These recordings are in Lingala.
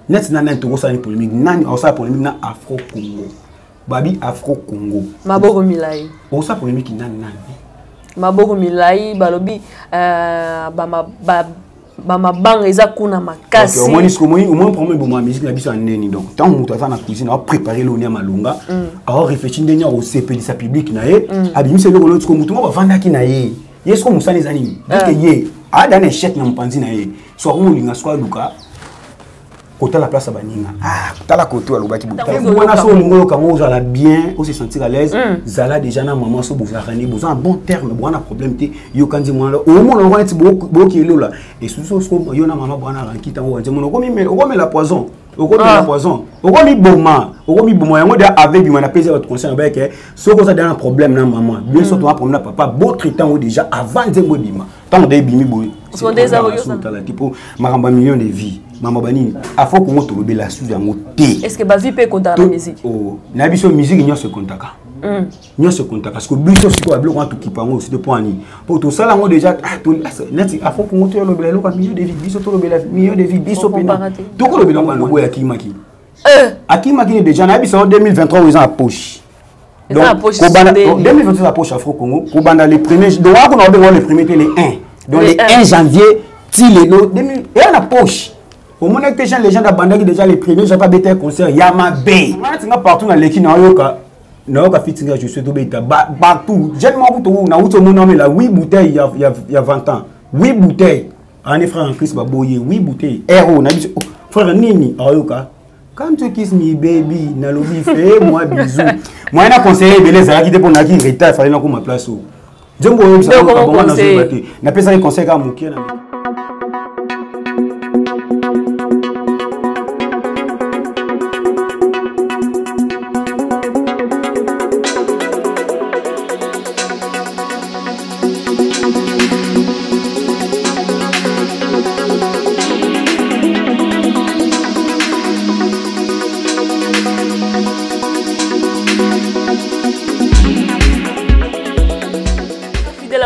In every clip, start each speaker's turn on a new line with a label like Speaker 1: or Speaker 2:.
Speaker 1: net na to ça une polémique nani on ça polémique na Afro Congo babi Afro Congo
Speaker 2: Maboko Milai
Speaker 1: on ça polémique nani
Speaker 2: Maboko Milai balobi bama bang eza kuna makasi
Speaker 1: au moins problème bon musique na biso ndeni donc tant on doit faire na cuisine on préparer le nia malunga alors réfléchir ndeni au CP sa public na ye abimisa le koloti ko mutu mo bavanda ki na ye yes ko musani zani que ye a dans échec na mpanzi na ye soit on linga soit luka kota la place baninga tala koto alobaki botala so ngolo kango za bien on se sentir à l'aise zala déjà na maman so bozarani besoin un bon terme bwana problème te yo kandi mwana au moins on va être boki lola et sous so yo na maman bwana rankita on dit mon ko la poison la poison okomi boma yango de avec bi mana pèse votre conseil avec so ko ça dans un problème na maman bien sûr toi problème na papa beau traitant déjà avant de bima tant de bimi boy
Speaker 2: so des avoyos
Speaker 1: tipo maramba million de vies maman banini afo ko moto lobela sous yango te
Speaker 2: est-ce que ba vie peut compter la musique
Speaker 1: na biso musique nyo se contaka nyo se contaka parce que biso siko ba bloko to kipango aussi de point ni pour tout ça là on déjà net afo ko moto lobela lo ka million de vies biso to lobela million de vies biso pena to ko lobela ko lobo ya kimaki akimaki déjà na biso 2023 ils ont la poche donc 2023 la poche Afro Congo ko banda les premiers donc on a les premiers les 1 donc les 1 janvier ti les 2000 et la poche au moment que les gens d'abandonner déjà les premiers j'ai pas bêté concert Yama Bay on partout dans l'équipe na yoka fitinga je suis tombé partout j'aime beaucoup na auto mon nom là 8 bouteilles il y a 20 ans 8 bouteilles en frère en Christ baboyer 8 bouteilles héros na frère nini ayoka quand tu kiss me baby na lobby fais moi bisou moi na conseiller belé za qui pour na qui retard fallait na ko ma place Jumbo ça na pesa les conseils ka mukie na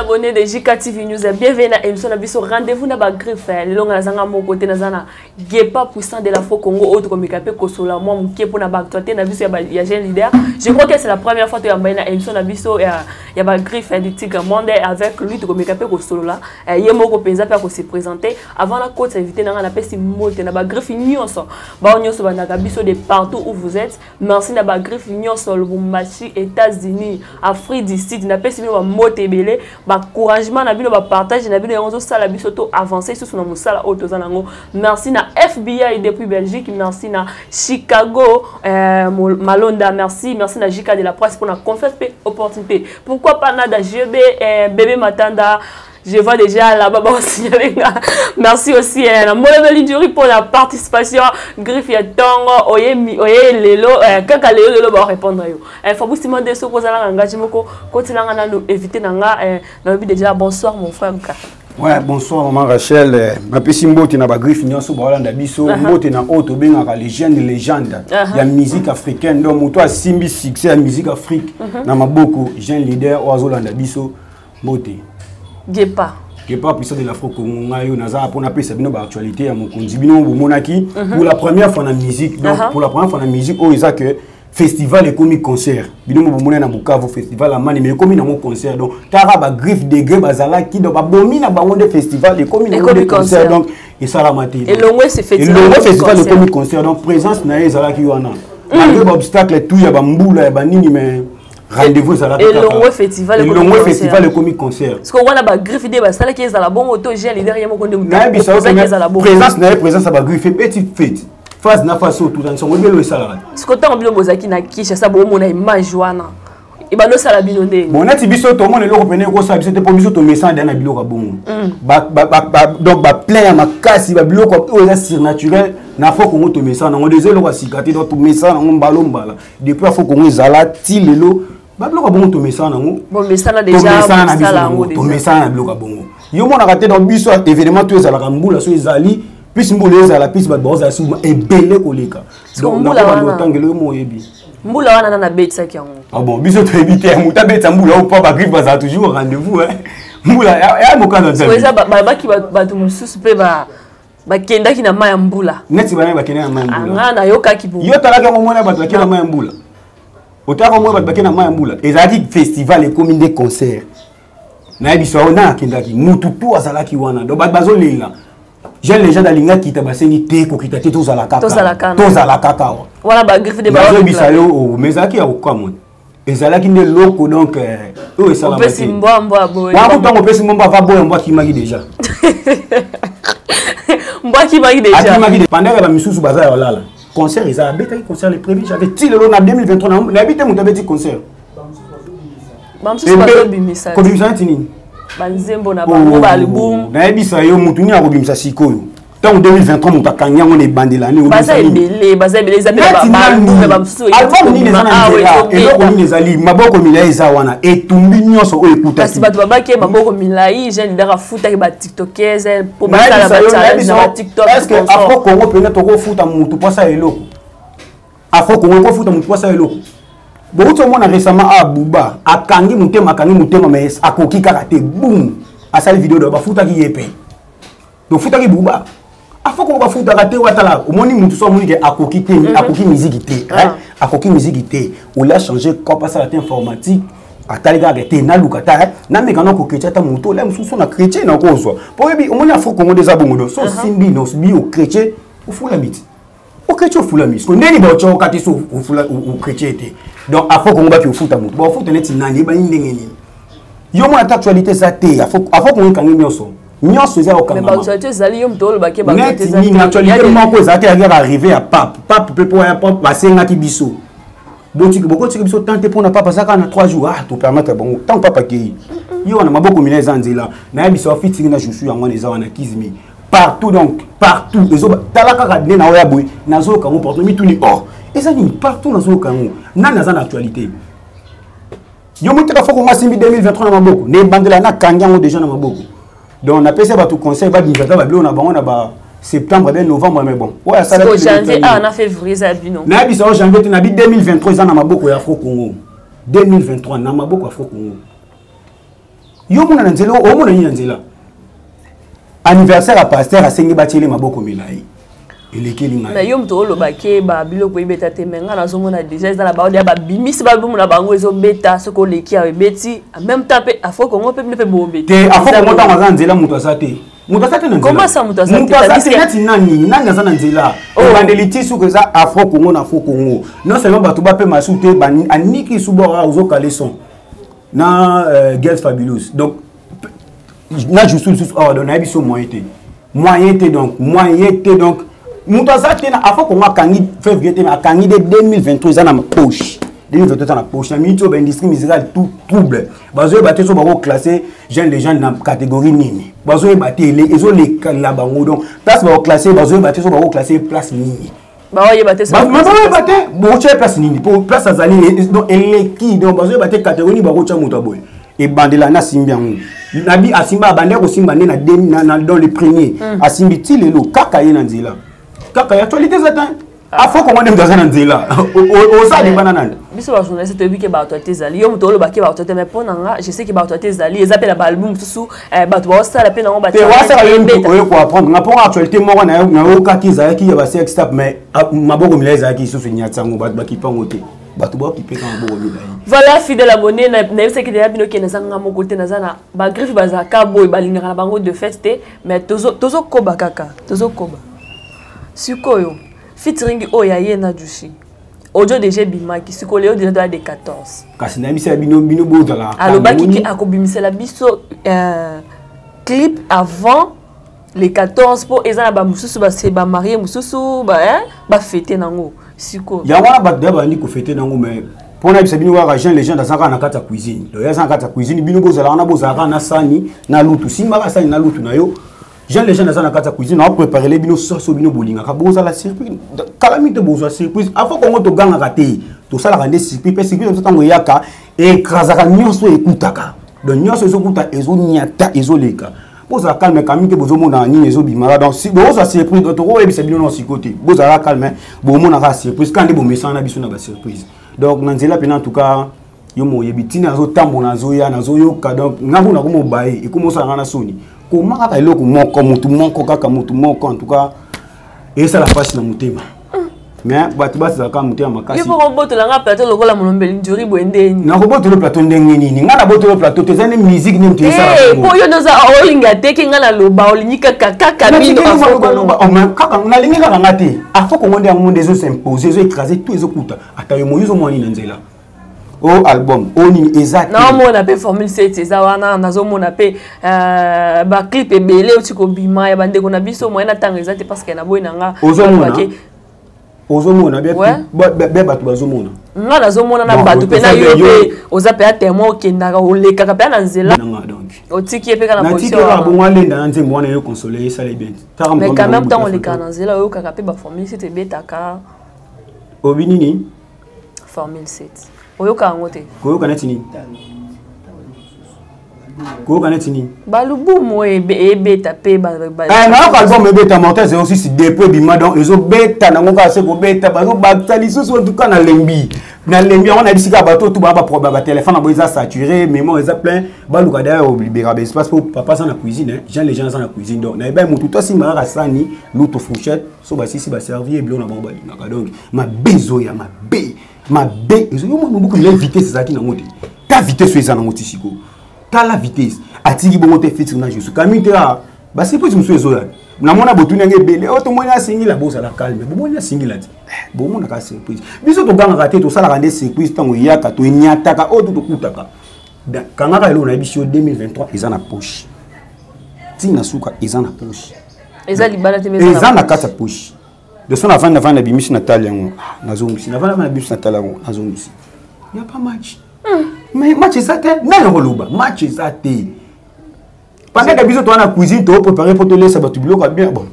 Speaker 2: abonné de JK TV News bienvenue à émission na biso rendez-vous na ba griffe le longa zanga mo côté na zana Gepa puissant de l'Afro Congo autre comme Kapé Kosola moi muké pour na ba actualité na biso ya jeune leader je crois que c'est la première fois que ya na émission na biso ya ba griffe du Tigre Monde avec lui to comme Kapé Kosola yemo ko penza pa ko se présenter avant la côte invité na pesi mote na ba griffe nyonso ba nyonso ba na biso de partout où vous êtes merci na ba griffe nyonso le Bumachi États-Unis Afrique du Sud na pesi ba mote belé encouragement na bino ba partage na bino yango sala biso to avancer sur na musala auto zanango merci na FBI depuis Belgique merci na Chicago Malonda merci na JK de la presse pour la confiance et opportunité pourquoi pas na da GB bébé Matanda je vois déjà là-bas aussi merci aussi na Molebeli Duri pour la participation griffe ya tongo oye lelo kaka lelo ba répondre yo faut vous demander ce poser la ngati moko kotelanga na éviter nanga na bi déjà bonsoir mon frère Mka.
Speaker 1: Ouais, bonsoir maman Rachel. Ma pesi mbote na ba griffe nyonso ba Holanda biso mbote na auto benga légende ya musique africaine donc moto a simbi succès ya musique afrique na maboko jeune leader o Holanda biso mbote
Speaker 2: Gepa
Speaker 1: puissant de l'Afro Congo ngayo naza pour na pesa bino ba actualité ya mokonzi bino bomonaki pour la première fois na musique donc pour la première fois na musique o isa que festival et comme concert bino bomona na Bukavu festival amani mais comme na mo concert donc tara ba griffe degré bazala ki do ba bomi na bango de festival et comme na concert donc et ça la maté
Speaker 2: et longwe c'est festival
Speaker 1: et comme concert donc présence na ezala ki wana malgré ba obstacle tout ya ba mbula ya ba nini mais rendez-vous ça là
Speaker 2: et le festival
Speaker 1: et comme concert
Speaker 2: parce qu'on voit là ba griffe de ba sala qui est à la bon auto j'ai leader yamo ko ndem
Speaker 1: présence ba griffe petit fête face na face tout dans son modèle ça là
Speaker 2: ce que tant bilo bozaki na kisha ça bo mona image wana et ba no sala bino ndenge
Speaker 1: bon nati biso to mona loko pene ko sa biso te po biso to message na biloko bongo donc ba plein ya makasi ba biloko o eza surnaturel na faut qu'on to message na ngodeze loko sikati donc to message na ngombalo mbala depuis faut qu'on ezala ti lelo ba biloko bongo to message na ngo
Speaker 2: bon message déjà sala ngo
Speaker 1: to message na biloko bongo yo mona ka te dans biso événement to ezala ka mbula so ezali puis mbula ezala puis ba boza suma ebele koleka donc na ba tangelo mo yebi
Speaker 2: mbula wana na betsa ki yango
Speaker 1: ah bon biso to éviter muta betsa mbula ou pas ba griffe baza toujours rendez-vous hein mbula ya mo kana nzambe
Speaker 2: so eza ba ki ba to mususu pe ba bakenda ki na mayambula
Speaker 1: neti bana bakenda na mayambula
Speaker 2: ngana yoka ki bo
Speaker 1: yo talaka ngomona bato bakenda na mayambula otaka ngomona bato bakenda na mayambula ezaki festival et comme des concerts na biso ona kendaki mutu tu azalaki wana do bazo lela jeune les gens dalinga kita basengi te ko kita te to zala kaka
Speaker 2: wala ba griffe de ba
Speaker 1: bisayo o mezaki ya okamon ezalaki ne loko donc o esala
Speaker 2: ba pesi mbwa boy
Speaker 1: wa ko pesi mbwa va boy mbwa kimaki déjà
Speaker 2: mbwa kimaki déjà
Speaker 1: pendant que ba misusu baza ya lala concert ezala betaki concert le prévu j'avais dit le en 2023 na habité mon tabeti concert
Speaker 2: bamsusu bazo bimisa
Speaker 1: ko bimisa tini
Speaker 2: banzembo na bango ba album
Speaker 1: na ebisa yo mutu ni akobimisa sikoyo tant 2023 mutu akanya ngone bandela ni
Speaker 2: baza ebele zapela ba album bamsusu
Speaker 1: album ni nezala eloko ni ezali maboko milai eza wana etumbi nyonso oyo ekuta
Speaker 2: kasi bato babaki maboko milai jeune leader afuta ke ba tiktokers pour basala ba challenge na TikTok
Speaker 1: est-ce que afro Congo peut-être ko futa mutu posa eloko afro Congo ko futa mutu posa eloko beaucoup mona récemment à Bouba akangi mutema mais akoki kaka te boum asali vidéo do ba futa ki yepe donc futa ki Bouba afo ko ba futa ka te watala omoni mutu so moni ke akoki te akoki musique te akoki musique te on l'a changé comme ça la informatique atali ga te na lukata na mekana ko chrétien ta mutu la musu na chrétien na ko zo pour bi omoni afo Congo des abongo so simbi no bi au chrétien au fula miti au chrétien fula miti ko ndeni ba cho kati so fula au chrétien te donc il faut qu'on va au foot à mutu bon foot net nani ba ndengeni yo mo actualité ça te il faut qu'on kangi nyonso za okanga
Speaker 2: mais ba actualité zali yo mtolo ba ke ba
Speaker 1: actualité zali ni actualité moko za te arriver à pape peut pour pape senga ki biso boko tiki biso tante pour na papa saka na 3 jours to permettre bon tant papa ki yo na maboko mina zanzela na biso fiti na josu yango les wana kizimi partout donc partout les autres talaka ka dina oya boy nazo kango porte mi tuni et ça ni partout dans ce Congo nana za actualité yo mutaka foko masimbi 2023 na maboko ne bandela na kanyango déjà na maboko donc on a passé ba tout conseil ba bingata ba bilo na bango na ba septembre ben novembre mais bon ouais ça
Speaker 2: la janvier na février ça bino
Speaker 1: na biso janvier na bi 2023 za na maboko ya Afro Congo 2023 na maboko Afro Congo yo mona nzela o mona ni nzela anniversaire à pasteur a sengi ba tele maboko milai
Speaker 2: mais yo mto lo bake ba biloko ibeta te menga na zomona déjà ezala ba odia ba bimisi ba bumu na bango ezo beta soko leki a beti en même temps pe Afro Congo pe ne bombe
Speaker 1: te Afro Congo ta ngana nzela muto asate na nzela
Speaker 2: comment ça muto asate
Speaker 1: nati nani za na nzela bandeliti suko za Afro Congo na Afro Congo non seulement bato ba pe masute ba aniki subora ozo kaleson na Girls Fabulous donc na juste on a biso moyen te donc Moutazate na afo ko makangi février te makangi de 2023 za na poche 2023 na poche na mito ba industrie musicale tout trouble bazo baté so bako classer jeune les gens na catégorie nini bazo baté les ezo les la bango donc place ba classer bazo baté so bako classer place nini
Speaker 2: ba oye baté so
Speaker 1: baté bo che place nini pour place azali donc elle qui donc bazo baté catégorie bako cha moto boy et bandela na simbiango nabi asimba bande ko simba na dans les premiers asimbi ti lelo kaka yena nzela kaka ya actualité zata afo ko ngone mzazana nzela o sa de banana
Speaker 2: biso ba journaliste to bike ba actualité zali yo mutolo ba ke ba actualité mais pour nanga je sais que ba actualité zali ezapela ba album susu ba to ba sala pe na ba
Speaker 1: te wa sa yo mutolo ko apprendre na pour actualité moko na yo ka kiza ki ya ba sex stop mais maboko mileza ki susu nyatsango ba ki pango te bato ba ki pe ka maboko milai
Speaker 2: voilà fidèle abonné na c'est que déjà bino ke na zanga mo côté na zana ba griffe ba zaka boy ba lingaka na bango de fête mais tozo koba kaka tozo koba sikoyo featuring oya yena jushi audio déjà bimaki sikole yo déjà de 14
Speaker 1: kasi na bisa bino bozala
Speaker 2: alobaki ki akobimisela biso clip avant les 14 pour ezana ba mususu ba se ba marié mususu ba fêter nango siko
Speaker 1: ya wana ba deba ni ko fêter nango mais pour na bisa bino wa jeune les gens dans saka na kata cuisine do ya saka kata cuisine bino bozala na bozala na sani na lutu simba ka sani na lutu na yo jeune les gens dans la cuisine on préparer les bino sauce bino bolinga ka boza la surprise calamité boza surprise afin qu'on to ganga raté to sala rendre surprise parce que tout tango yaka et krasaka nyonso ekutaka donc nyonso ezokuta ezo nyata ezo leka boza calme kamite bozo mona nini ezo bimara donc si boza surprise to ko ebisa bino non si côté boza calme bo mona ka surprise quand bo mesana biso na ba surprise donc nanzela pena en tout cas yo mo yebitina zo tambo na zo ya na zo yoka donc ngabu na ko mo bae e ko mo sanga na soni comment kaka eloko moko mutu moko kaka mutu moko en tout cas et ça la passe na mutema mais batu basa ka mutema makasi
Speaker 2: il faut boto la plateau lokola monombeli njuri boendeni
Speaker 1: na ko boto le plateau ndenge nini nga na boto le plateau te zane musique ni mtu ça
Speaker 2: eh po yo noza olinga teke nga na loba olinika kaka bino
Speaker 1: kaka na lingi kaka ngate afo ko monde yango monde zo s'imposer zo écraser tout ezo kuta ata yo moyo zo mwani na nzela oh album oh ni exact
Speaker 2: na mo na pe formule 7 eza wana nazo mona pe ba clip ebele uti ko bima ya bande ko na biso mo na tanga exact parce que na boy nanga
Speaker 1: ozomona be batu bazomona
Speaker 2: nga nazomona na batu pe na yo pe oza pe atemo okendaka olekaka pe na nzela otiki pe kana position
Speaker 1: natika bongo alenda na nzembo wana yo consoler ça les bien
Speaker 2: mais quand même tant oleka na nzela oyo kaka pe ba formule 7 betaka
Speaker 1: obinini
Speaker 2: formule 7 oyoka ngo te
Speaker 1: koyoka neti nini koyoka neti nini
Speaker 2: balubumu ebeta pe
Speaker 1: nayoka album ebeta mortel 06 depuis bima donc ezobeta nango kaka se kobeta bazobakisa lisusu en tout cas na lembi yango na bisika bato tout batelefone abo eza saturé mémoire eza plein baluka d'ailleurs olibéra espace po papa aza na cuisine jean les gens aza na cuisine donc na yeba motu to asimba kaka sani luto fourchette so basisi baservie ebilo na bango balingaka donc mabe ezoya mabe ezoya omwana beaucoup la vitesse ezalaki nango te ta vitesse eza nango ti siko ta la vitesse atiki bongo te fitre na jesu kami te basi po musu ezoya na mona botuni nge bele o to mona singila bosa la calme bo mona singila ti bo mona ka surprise biso to ganga te to sala rende surprise tango yaka to nyataka o to kutaka kanga ka elo na bisho 2023 eza na poche ti na suka eza na poche
Speaker 2: eza libala te
Speaker 1: eza na kata poche de son avant na bimisi Natalia ngo nazongisi na avant na bimisi Natalia ngo nazongisi ya pas match mais match ezate na yoloba match ezate pendant que biso to na cuisine to préparer pour te laisser ba tubilo bien bon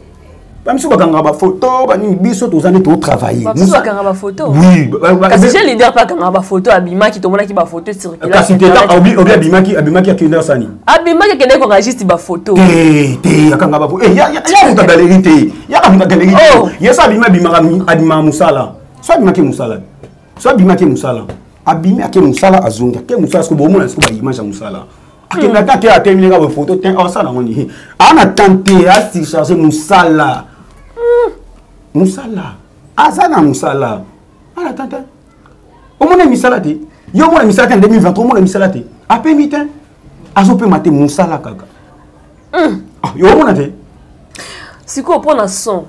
Speaker 1: même si bakanga ba photo ba ni biso to zane to travailler
Speaker 2: biso bakanga ba photo
Speaker 1: oui
Speaker 2: kasi j'ai leader pas kanga ba photo abima ki to mona ki ba photo circuler
Speaker 1: kasi te ta obi abima ki akenda sani
Speaker 2: abima ki kende ko enregistre ba photo
Speaker 1: te akanga ba photo ya muta galerie te ya muta galerie yesa abima musala so abima ki musala abimi ake musala azonga ke musala sko bomona sko ba image musala akenda ta te terminer ka photo ten osala ngoni ana tenter à se charger musala azana musala ana tenter omona misala te yo mona misala te en 2023 omona misala te ape mitin azo pe mate musala kaka yo mona te
Speaker 2: siko pona son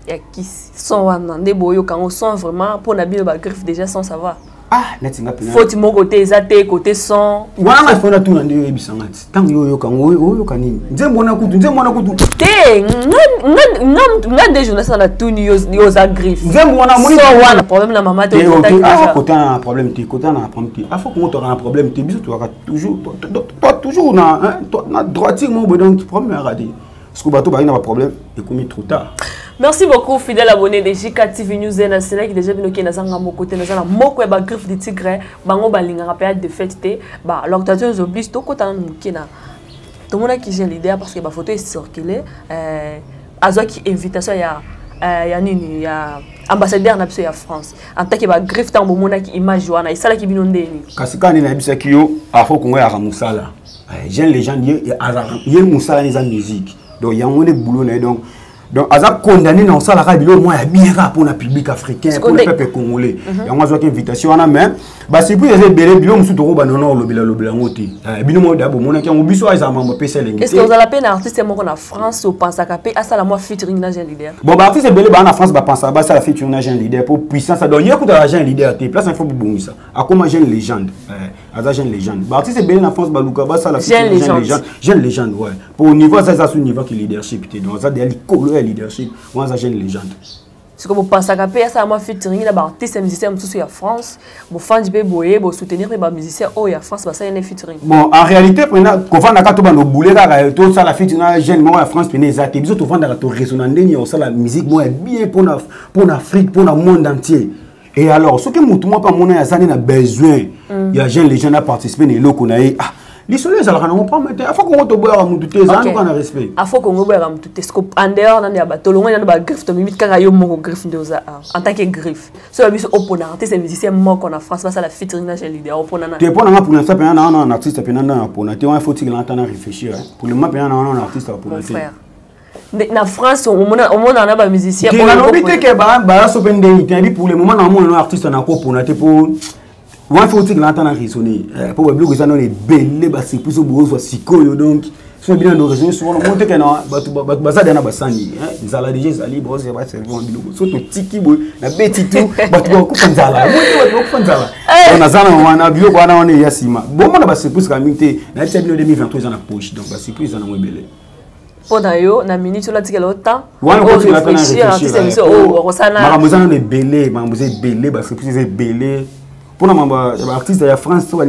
Speaker 2: ya kisi son wana ndebo yo kango son vraiment pona bino ba griffe déjà sans savoir
Speaker 1: netinga pena
Speaker 2: faut mon côté ezate côté son
Speaker 1: wana fona tu na ndio ebisanga ti tango yo kango yo kanini nzembo na kutu
Speaker 2: te nga de journée ça na tuni yo za griffe
Speaker 1: nzembo wana moni
Speaker 2: so wana problème na maman te
Speaker 1: côté na problème te afo ko to na problème te biso to toujours na droitier mo donc problème à rater parce que bato ba ina problème et commis trop tard.
Speaker 2: Merci beaucoup, fidèles abonnés de JKTV News. C'est là qui déjà venu qui n'a mon côté, n'a pas moko ba griffe de tigre, bango balinga rappel de fête te, bah l'occasion oblige to kota mukina. Tout le monde qui j'ai l'idée parce que ba photo est circulée, azo qui invitation ya nini ya ambassadeur na biso ya France. En tant que ba griffe tant bomona qui image wana, isala ki binondeni.
Speaker 1: Kasikani na bisa kiyo afo kongo ya musala. Jeune légende ye musala les musique. Donc il y a un boulot donc aza condamné dans ça la radio moi ya bien pour le public africain pour le peuple congolais et on a une invitation na même bah c'est pour les belé bilo musu to ba non lobela ngoti bino mo dabo mona ki on biso aza mambo pesa lengi
Speaker 2: est-ce que vous avez la peine artiste mo na France ou pense à capé à ça la moi featuring na jeune leader
Speaker 1: bon bah artiste belé ba na France ba pense à ça la featuring na jeune leader pour puissance donc il écoute la jeune leader te place info bon ça a comme jeune légende aza jeune légende bah artiste belé na France ba luka ba ça la featuring jeune légende ouais pour au niveau ça sous niveau qui leadership te donc ça des leadership moi ça jeune légende
Speaker 2: ce que vous pensez à payer ça moi featuring là artiste musicien tout sur France vous fan du boyer vous soutenir les musiciens oh ya France bah ça y a featuring
Speaker 1: bon en réalité maintenant qu'on vend à tout bando bouler là tout ça la featuring jeune moi France peine exact biso to vendre to résonant ndeni ça la musique moi bien pour l'Afrique pour le monde entier et alors ce que moi pas mon ya ça n'a besoin il y a jeune légende à participer les locaux na Les soleils, ça ne pas mettre. Il faut qu'on te boire à mon tout ça, on a respect.
Speaker 2: Il faut qu'on boire à mon tout est-ce qu'en dehors, on a bateau, on a une griffe, on a mis quand il mon griffe en tant que griffe. Ce qui est opponent, c'est un musicien mort qu'on a France, ça la featuring chez l'idée opponent.
Speaker 1: Tu es pas pour l'instant, il y a un artiste qui est opponent. Il faut qu'il entende réfléchir. Pour le moment, il y a un artiste opponent.
Speaker 2: En France, on a un musicien.
Speaker 1: Tu as noté que pour le moment, on a un artiste qui est opponent. Il faut que l'entende raisonner. Pour le bloc, ça est belé, c'est plus au bout, c'est psycho. Donc, si on bien de raisonner, souvent, on montre que ça est basani. Ils ont déjà sali, bon, c'est pas c'est bon. Surtout tiki, la bête tout, on coupe en zala. On a zala, on a bio, on a yasima. Bon, on a surprise quand même. La tête de 2023 dans la poche, donc la surprise on a belé.
Speaker 2: Pendant yo, na minute là, tu as le temps.
Speaker 1: On a réfléchir. Maramozana est belé, maramozé belé, parce que surprise est belé. Pour l'artiste de la France, tu as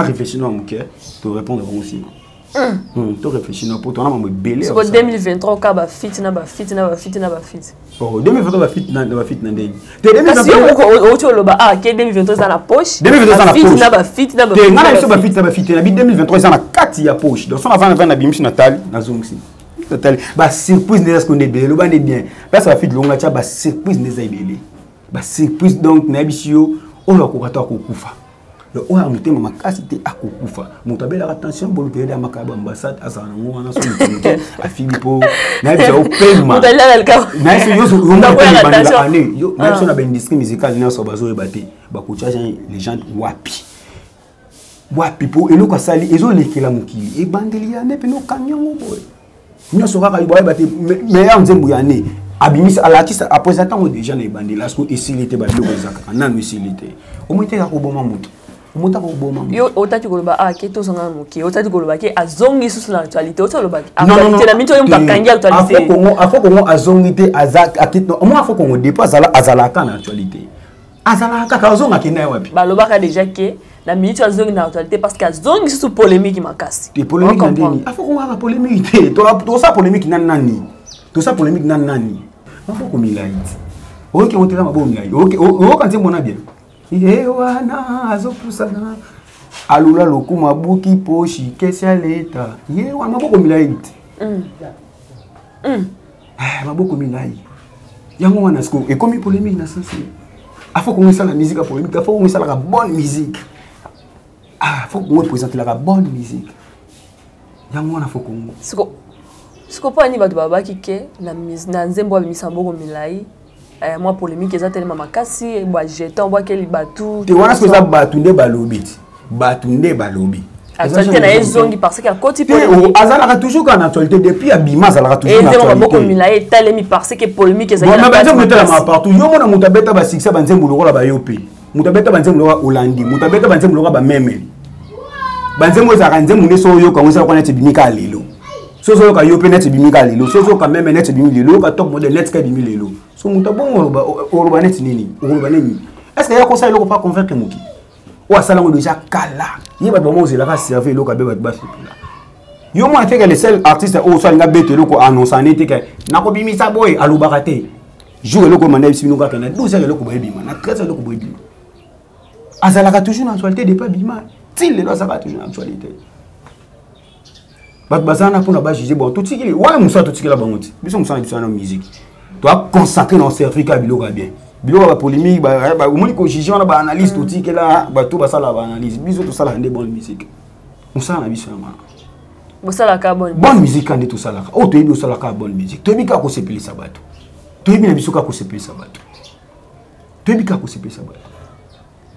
Speaker 1: réfléchi dans mon cœur, tu répondre aussi. Tu réfléchis pour ton âme, belé.
Speaker 2: C'est pour 2023, tu as fit.
Speaker 1: 2023, tu fit.
Speaker 2: Tu as 2023 dans la poche.
Speaker 1: 2023 dans la poche.
Speaker 2: Tu as fit.
Speaker 1: Tu as fit. 2023 dans la carte, il y a poche. Donc, si on a fait un abîme Nathalie, na zoom si. Bah surprise n'est-ce qu'on est belé, le ban est bien. Parce que la fit longue là, bah surprise n'est-ce belé. Bah surprise donc n'abisio on a courato akukufa le on a monté ma capacité akukufa montabela attention pour le pays de makaba ambassade azana ngwana so a Philipo n'abisio pema
Speaker 2: montabela le cas
Speaker 1: n'abisio yo on a pas année yo n'abisio na ben industrie musicale n'a so bazo ebate ba ko charger les gens wapi po elo ka sali ezo lekela mokili e bandeli ya ne pe no kanyango boy nous sera ka iboye bate mais en nzembu ya ne Abimis à l'artiste après attend déjà les bandits là parce que ici il était babilo kozaka nan ici il était au moins était ko boma mutu au moins ta ko boma
Speaker 2: yo otati ko ba keto zonga muki otati ko ba ke azongi sous l'actualité otati lo ba actualité na mito yo bakangi actualité
Speaker 1: afo ko azongi te azak akito au moins afo ko dépasse azala ka na actualité azala ka zonga ki na wapi
Speaker 2: ba lo ba ka déjà ke la minute azongi na actualité parce que azongi sous polémique makasi
Speaker 1: te polémique ndeni afo ko ha polémique te to ça polémique nani tout ça polémique nani on faut comme il a dit OK on te la mabo milai OK quand tu mona bien eh wana azopusana alula lokuma buki poshi kesia leta ye wana mabo milai mabo milai yango wana sko et comme polémique na sens il faut qu'on ait la musique polémique il faut qu'on ait la bonne musique faut qu'on présenter la bonne musique yango wana faut qu'on
Speaker 2: ce qu'on peut dire bato babaki ke na nzembo ba misambo ko milai moi polémique eza tellement makasi ba jeton ba ke libatu
Speaker 1: te wana ko za batu nde balobi
Speaker 2: actualité na ezongi parce que à côté
Speaker 1: polémique azala toujours quand actualité depuis abima azala toujours
Speaker 2: na actualité nzembo ko milai talemi parce que polémique eza
Speaker 1: na ba nzembo tela ma partout yo mona mutabeta ba succès ba nzembo lokola ba yope mutabeta ba nzembo lokola Holandi mutabeta ba nzembo lokola ba meme ba nzembo za ka nzembo ne so yo ko ngisa ko na tibimika lelo sozo ka yope net bimika lelo sozo ka même net bimika lelo ka top model net ka bimika lelo so muta bon oroba net nini oroba nini est-ce que ya conseil loko pas convaincre muki ou asala ngo déjà kala yeba ba moze la ka servir loko be ba fipula yo mo ate que le seul artiste o so nga bete loko annonce anete que na ko bimisa boy alobaka te jour loko manda bisino ka kana 12 loko ba bima na 13 loko ba bima azala ka toujours en actualité de pas bima til le ça va toujours en actualité bazana pour na juger bon tout ce qui ouais musa tout ce qui la bangote biso musa biso na musique doit concentrer dans certificat biloka bien biloka polémique au moins ko juger on ba analyse tout ce qui là ba tout ba ça la analyse biso tout ça la ndé bonne musique musa na biso na
Speaker 2: musa la ka bonne
Speaker 1: musique quand tout ça la oh to biso la ka bonne musique to bika ko sepeli sabato to bina biso ka ko sepeli sabato to bika ko sepeli sabato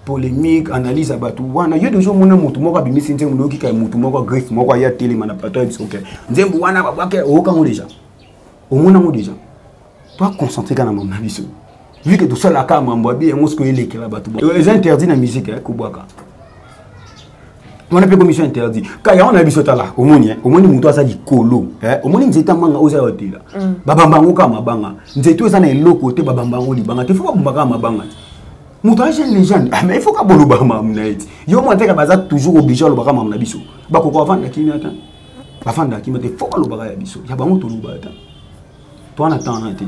Speaker 1: polémique analyse abatu wana yo dejo mona mutu moko bimisi nzembo loki ka mutu moko griffe moko ya télé mana plateau bisoke nzembo wana babake okango déjà au mona ngo déjà toi concentrer kana mama biso vu que tout ça la ka mambo bien ngo sko eleke la batu les interdits na musique ko boaka on a pas commission interdit ka ya on a biso tala au moni mutu asa likolo au moni nzeta manga oza hotela babamba ngo ka mabanga nzeto eza na eloko te babamba ngo libanga te faut ba mabanga Mouta jeune légende mais il faut ka bolo ba mamnaiti yo mo teka baza toujours obligé lo ba mamna biso ba ko ko vanda kimi ata ba vanda kimi te faut lo ba ya biso ya bango to lo ba ata toi on attend ate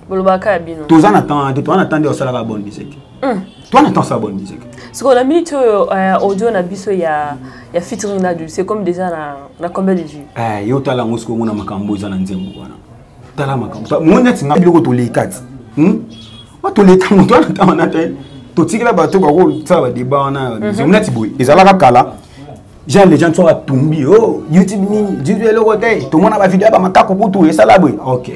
Speaker 2: bolo ba ka bino
Speaker 1: toi on attend de au sala bonne musique toi on attend ça bonne musique
Speaker 2: Ce qu'on a mis audio na biso ya featuring na du, c'est comme déjà na combien de vues?
Speaker 1: Yo tala ngosko mona makambo za na nzembo wana. Tala makambo. Mona tinga biloko to lekati. Wa to leta moto na tama te. To tikela bato ba ko ça va débat wana. Mona tiboy. Ezala kala. Jean les gens sont à tomber. Oh, YouTube ni, YouTube le côté. Tout le monde a ba vidéo ba makako kutu esala boy. OK.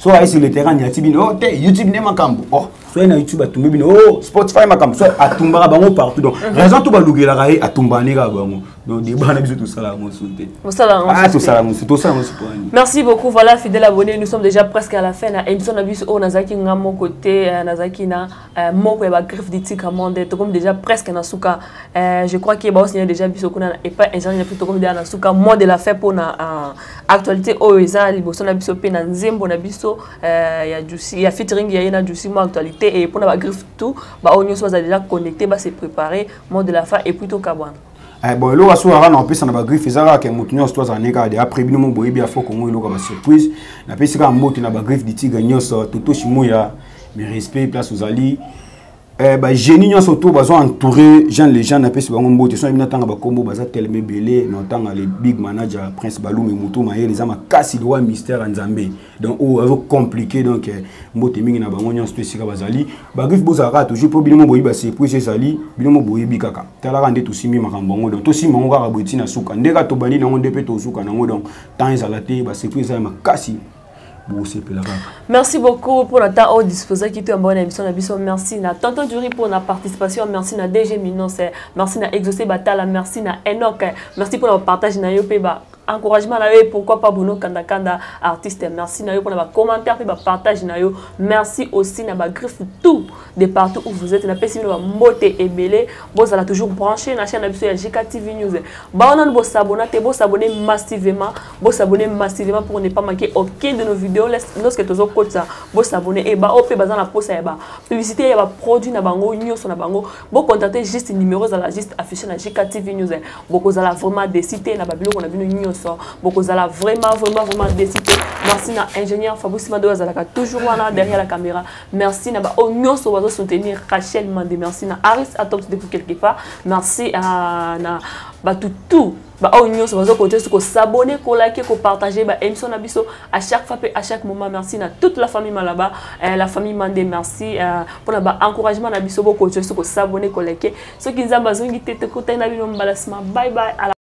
Speaker 1: So ayi sur le terrain ya tibino. Oh, YouTube ne makambo. Oh. Soit na YouTube atumba bino oh Spotify makam soit atumba bango partout donc raison tout ba lugela raé atumba ni ka bango donc débat na biso tout ça là mon souté tout ça là mon
Speaker 2: merci beaucoup voilà fidèles abonnés nous sommes déjà presque à la fin na émission na biso nazaki ngamo côté nazaki na moko ya ba griffe d'éthique monde to comme déjà presque na suka je crois qu'il ba aussi déjà biso kuna et pas ingénieur plutôt comme déjà na suka mot de la fin pour na actualité o eza liboso na biso pe na nzembo na biso ya juicy ya featuring ya na juicy mo actualité et pour la griffe tout bah on soit déjà connecté bah c'est préparé mot de la fin et plutôt kabwan
Speaker 1: bon lo aso ara na pesa na ba griffe ezara ke mutunyo sto za neka de après bino mo boyebi afo ko ngo lo ka ba surprise na pesa ka moto na ba griffe di tigre nyoso toto shimoya mes respect place aux ali ba génie nyoso to bazo entouré Jean les gens na pesa bango mbote so bina tanga ba kombo baza tellement belé na tanga les big manager prince balou me muto ma les ama kasi de wa mystère nzambe donc o avo compliqué donc mbote mingi na bango nyoso to sika bazali ba griffe bozara toujours pour bino mo boyebi ba surprise ezali bino mo boyebi kaka tala rande to simi makambo ngo donc to simi ngo ka boiti na suka ndeka to bani na ngo ndepe to suka na ngo donc temps ezalate ba surprise ma kasi.
Speaker 2: Merci beaucoup pour notre temps au disposé qui est en bonne émission. Merci à Tonton Dury pour la participation. Merci à DG Minos. Merci à Exaucé Batala. Merci à Enoch. Merci pour le partage. Encouragement pourquoi pas Bruno Kanda artiste. Merci pour le commentaire et le partage. Merci aussi à griffe tout de partout où vous êtes. La personne va monter et belé. Vous allez toujours brancher la chaîne de GKTV News. Vous s'abonner massivement. Vous s'abonner massivement pour ne pas manquer aucun de nos vidéos. Lorsque tu as vous s'abonner et bah op bazan la poste et bah publicité et bah produit na bango news na bango. Vous contactez juste numéro à la juste affiché na GKTV News. Vous allez vraiment décider na babilo qu'on a vu news. Vous allez vraiment décider. Merci à ingénieur Fabrice Mado Azalaka toujours là derrière la caméra. Merci na ba news on va soutenir Rachel Mandé. Merci na Aris Atoms depuis quelque part. Merci à na ba tout bah on news on va s'abonner, ko liker, ko partager bah émission na biso à chaque fois à chaque moment. Merci à toute la famille Malaba, la famille Mandé. Merci pour la encouragement na biso ko s'abonner, ko liker. Ceux qui nous ont besoin de tête côté na bino mbalasma. Bye bye.